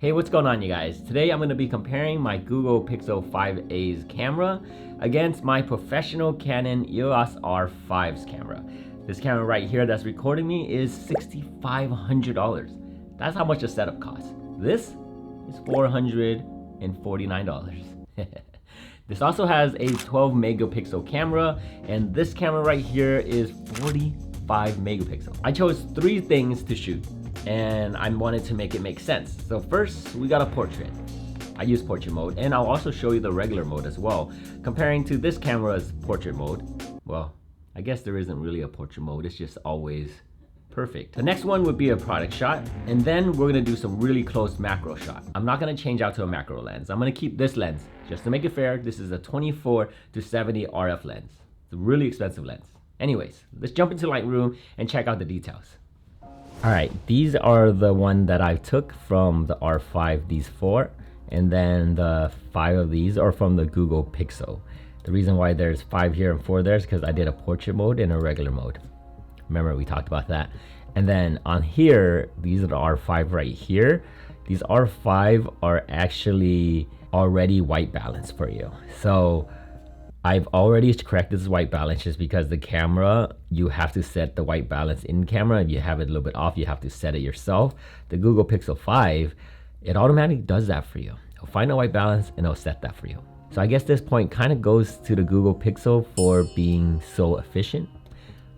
Hey, what's going on, you guys? Today I'm going to be comparing my Google Pixel 5a's camera against my professional Canon EOS R5's camera. This camera right here that's recording me is $6,500. That's how much a setup costs. This is $449. This also has a 12 megapixel camera, and this camera right here is 45 megapixels. I chose three things to shoot, and I wanted to make it make sense. So first, we got a portrait. I use portrait mode, and I'll also show you the regular mode as well. Comparing to this camera's portrait mode, well, I guess there isn't really a portrait mode, it's just always perfect. The next one would be a product shot, and then we're gonna do some really close macro shot. I'm not gonna change out to a macro lens. I'm gonna keep this lens. Just to make it fair, this is a 24-70 RF lens. It's a really expensive lens. Anyways, let's jump into Lightroom and check out the details. All right, these are the one that I took from the R5, these four, and then the 5 of these are from the Google Pixel. The reason why there's 5 here and 4 there is because I did a portrait mode and a regular mode. Remember, we talked about that. And then on here, these are the R5 right here. These R5 are actually already white balance for you. So I've already corrected this white balance just because the camera, you have to set the white balance in camera. If you have it a little bit off, you have to set it yourself. The Google Pixel 5, it automatically does that for you. It'll find a white balance and it'll set that for you. So I guess this point kind of goes to the Google Pixel for being so efficient.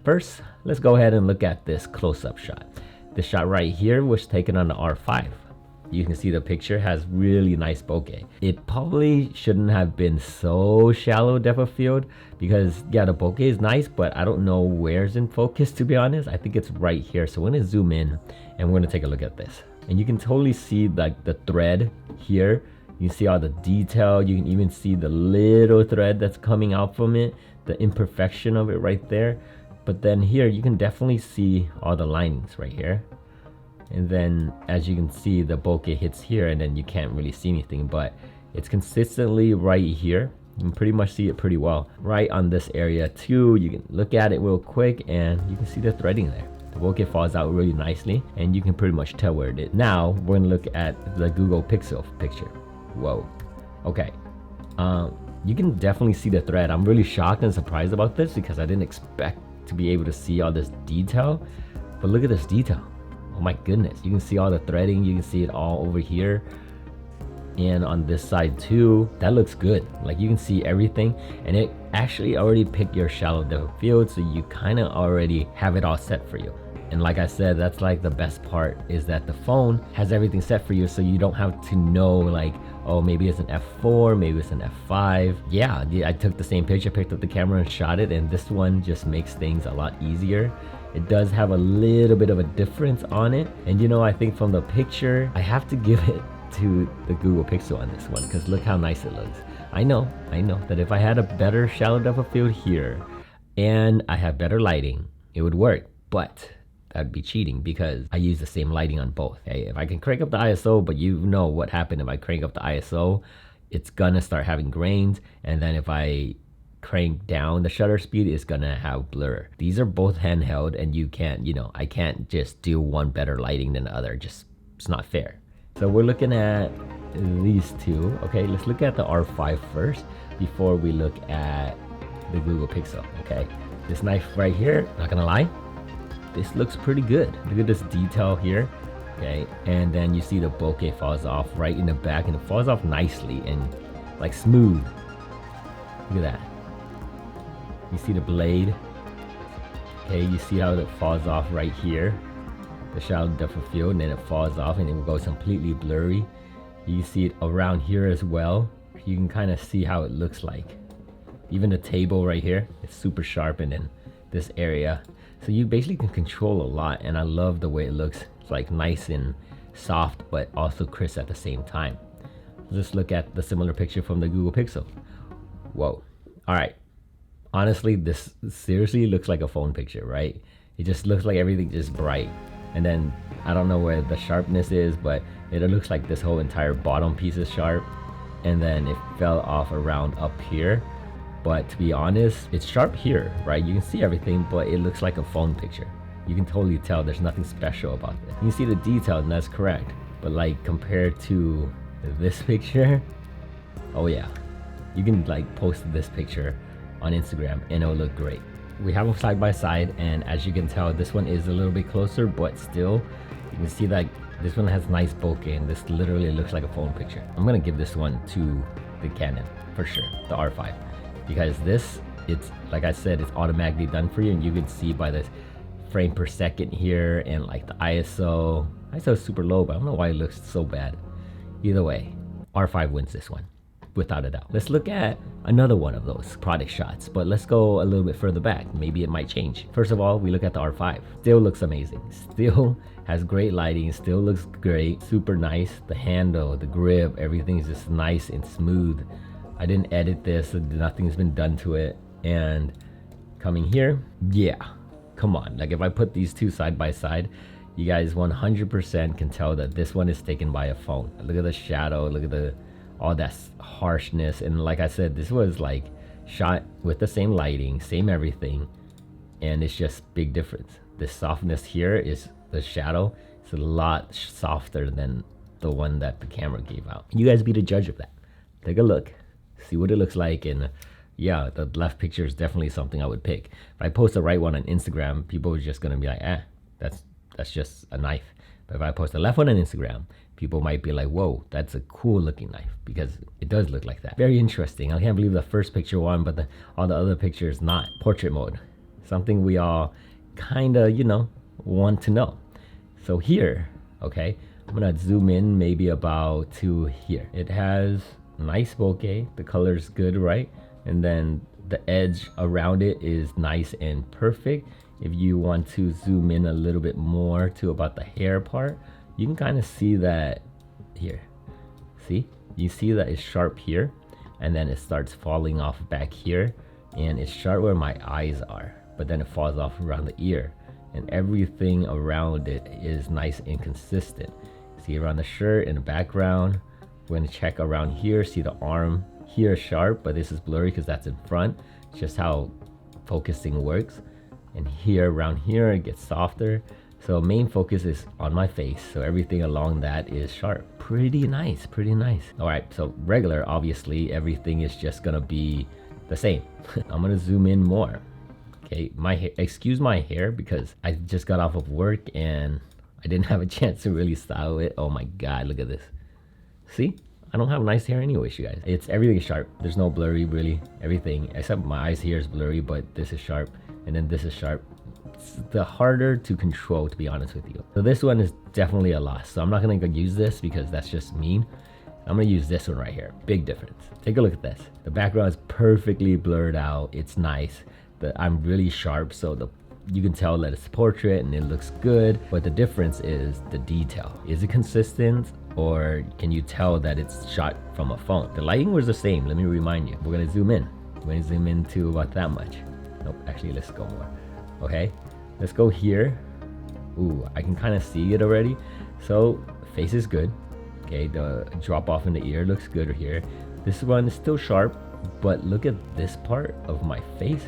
First, let's go ahead and look at this close-up shot. This shot right here was taken on the R5. You can see the picture has really nice bokeh. It probably shouldn't have been so shallow depth of field because yeah, the bokeh is nice, but I don't know where's in focus, to be honest. I think it's right here. So we're gonna zoom in and we're gonna take a look at this. And you can totally see like the thread here. You can see all the detail. You can even see the little thread that's coming out from it, the imperfection of it right there. But then here you can definitely see all the linings right here. And then as you can see, the bokeh hits here and then you can't really see anything, but it's consistently right here. You can pretty much see it pretty well. Right on this area too, you can look at it real quick and you can see the threading there. The bokeh falls out really nicely and you can pretty much tell where it is. Now we're gonna look at the Google Pixel picture. Whoa, okay. You can definitely see the thread. I'm really shocked and surprised about this because I didn't expect to be able to see all this detail, but look at this detail. Oh my goodness, you can see all the threading, you can see it all over here and on this side too. That looks good. Like you can see everything, and it actually already picked your shallow depth of field, so you kind of already have it all set for you. And like I said, that's like the best part, is that the phone has everything set for you, so you don't have to know like, oh, maybe it's an f4, maybe it's an f5. Yeah, I took the same picture, picked up the camera and shot it, and this one just makes things a lot easier. It does have a little bit of a difference on it, and you know, I think from the picture, I have to give it to the Google Pixel on this one, because look how nice it looks. I know that if I had a better shallow depth of field here and I have better lighting, it would work, but that'd be cheating because I use the same lighting on both. Okay, if I can crank up the ISO, but you know what happened if I crank up the ISO, it's gonna start having grains, and then if I crank down the shutter speed, it's gonna have blur. These are both handheld, and you can't, you know, I can't just do one better lighting than the other. Just, it's not fair. So we're looking at these two. Okay, let's look at the R5 first before we look at the Google Pixel. Okay, this knife right here, not gonna lie, this looks pretty good. Look at this detail here. Okay, and then you see the bokeh falls off right in the back, and it falls off nicely and like smooth. Look at that. You see the blade. Okay, you see how it falls off right here, the shallow depth of field, and then it falls off and it goes completely blurry. You see it around here as well. You can kind of see how it looks like. Even the table right here, it's super sharp, and then this area. So you basically can control a lot, and I love the way it looks. It's like nice and soft, but also crisp at the same time. Let's look at the similar picture from the Google Pixel. Whoa. All right. Honestly, this seriously looks like a phone picture, right? It just looks like everything just bright. And then I don't know where the sharpness is, but it looks like this whole entire bottom piece is sharp. And then it fell off around up here. But to be honest, it's sharp here, right? You can see everything, but it looks like a phone picture. You can totally tell there's nothing special about it. You can see the detail, and that's correct. but like compared to this picture, oh yeah, you can like post this picture on Instagram and it'll look great. We have them side by side, and as you can tell, this one is a little bit closer, but still you can see that this one has nice bokeh and this literally looks like a phone picture. I'm gonna give this one to the Canon for sure, the R5, because this, it's like I said, it's automatically done for you, and you can see by this frame per second here, and like the ISO is super low, but I don't know why it looks so bad. Either way, R5 wins this one without a doubt. Let's look at another one of those product shots, but let's go a little bit further back. Maybe it might change. First of all, we look at the R5. Still looks amazing. Still has great lighting. Still looks great. Super nice. The handle, the grip, everything is just nice and smooth. I didn't edit this. Nothing's been done to it. And coming here, yeah, come on. Like if I put these two side by side, you guys 100% can tell that this one is taken by a phone. Look at the shadow. Look at all that harshness. And like I said, this was like shot with the same lighting, same everything, and it's just big difference. The softness here is the shadow. It's a lot softer than the one that the camera gave out. You guys be the judge of that. Take a look, see what it looks like. And yeah, the left picture is definitely something I would pick. If I post the right one on Instagram, people are just gonna be like, that's just a knife. But if I post the left one on Instagram, people might be like, whoa, that's a cool looking knife, because it does look like that. Very interesting. I can't believe the first picture won, but all the other pictures not. Portrait mode, something we all kind of, you know, want to know. So here, okay, I'm gonna zoom in maybe about to here. It has nice bokeh, the color's good, right? And then the edge around it is nice and perfect. If you want to zoom in a little bit more to about the hair part, you can kind of see that here. See, you see that it's sharp here, and then it starts falling off back here, and it's sharp where my eyes are, but then it falls off around the ear, and everything around it is nice and consistent. See around the shirt in the background. We're gonna check around here. See the arm here is sharp, but this is blurry because that's in front. It's just how focusing works. And here around here it gets softer. So main focus is on my face, so everything along that is sharp. Pretty nice, pretty nice. All right, so regular, obviously everything is just gonna be the same. I'm gonna zoom in more. Okay, excuse my hair because I just got off of work and I didn't have a chance to really style it. Oh my God, look at this. See, I don't have nice hair anyways, you guys. Everything is sharp. There's no blurry really, everything except my eyes here is blurry, but this is sharp. And then this is sharp. It's the harder to control, to be honest with you. So this one is definitely a loss. So I'm not gonna use this because that's just mean. I'm gonna use this one right here. Big difference. Take a look at this. The background is perfectly blurred out. It's nice. I'm really sharp, so you can tell that it's portrait and it looks good. But the difference is the detail. Is it consistent, or can you tell that it's shot from a phone? The lighting was the same. Let me remind you. We're gonna zoom in. We're gonna zoom in to about that much. Nope, actually let's go more. Okay, let's go here. Ooh, I can kind of see it already. So face is good. Okay, the drop off in the ear looks good here. This one is still sharp, but look at this part of my face.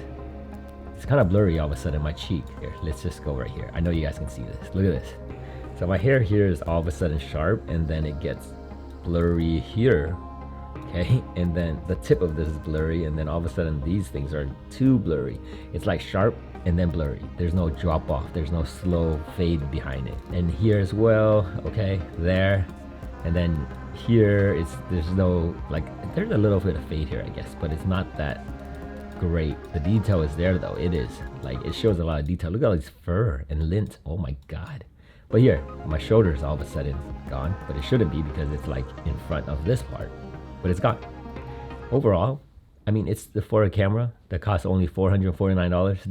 It's kind of blurry all of a sudden, my cheek. Here, let's just go right here. I know you guys can see this. Look at this. So my hair here is all of a sudden sharp, and then it gets blurry here. Okay, and then the tip of this is blurry, and then all of a sudden these things are too blurry. It's like sharp and then blurry. There's no drop off, there's no slow fade behind it. And here as well, okay, there. And then here there's no, like, there's a little bit of fade here, I guess, but it's not that great. The detail is there though. It is like, it shows a lot of detail. Look at all this fur and lint. Oh my God. But here, my shoulder is all of a sudden gone, but it shouldn't be because it's like in front of this part. But it's gone. Overall, I mean, it's for a camera that costs only $449.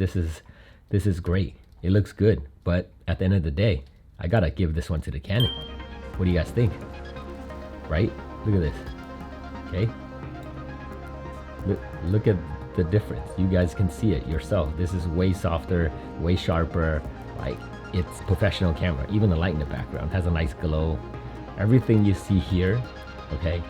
This is great. It looks good, but at the end of the day, I gotta give this one to the Canon. What do you guys think? Right? Look at this. Okay. Look at the difference. You guys can see it yourself. This is way softer, way sharper. Like, it's professional camera. Even the light in the background has a nice glow. Everything you see here, okay,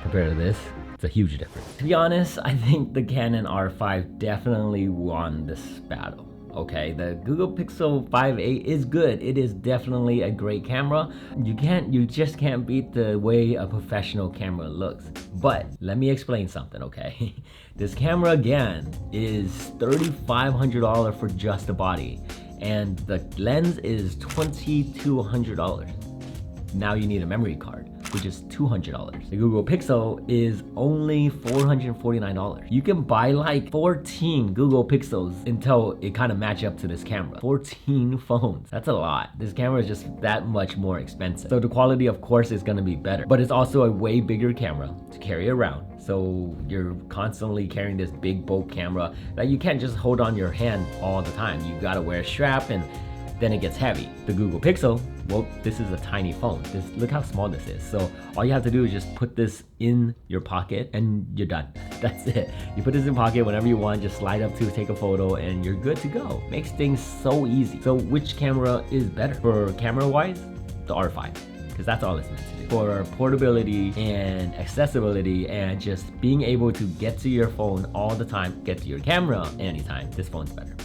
compared to this, it's a huge difference. To be honest, I think the Canon R5 definitely won this battle. Okay, the Google Pixel 5a is good. It is definitely a great camera. You just can't beat the way a professional camera looks. But let me explain something, okay? This camera again is $3,500 for just the body, and the lens is $2,200. Now you need a memory card, which is $200. The Google Pixel is only $449. You can buy like 14 Google Pixels until it kind of match up to this camera. 14 phones, that's a lot. This camera is just that much more expensive. So the quality of course is gonna be better, but it's also a way bigger camera to carry around. So you're constantly carrying this big bulk camera that you can't just hold on your hand all the time. You gotta wear a strap and then it gets heavy. The Google Pixel, well, this is a tiny phone. Look how small this is. So all you have to do is just put this in your pocket and you're done. That's it. You put this in pocket whenever you want, just slide up to take a photo and you're good to go. Makes things so easy. So which camera is better? For camera wise, the R5, because that's all it's meant to do. For portability and accessibility and just being able to get to your phone all the time, get to your camera anytime, this phone's better.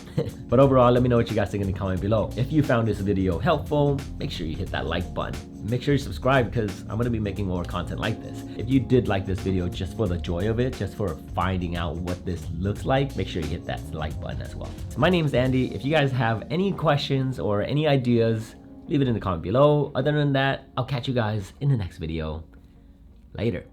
But overall, let me know what you guys think in the comment below. If you found this video helpful, make sure you hit that like button. Make sure you subscribe because I'm gonna be making more content like this. If you did like this video just for the joy of it, just for finding out what this looks like, make sure you hit that like button as well. So my name's Andy. If you guys have any questions or any ideas, leave it in the comment below. Other than that, I'll catch you guys in the next video. Later.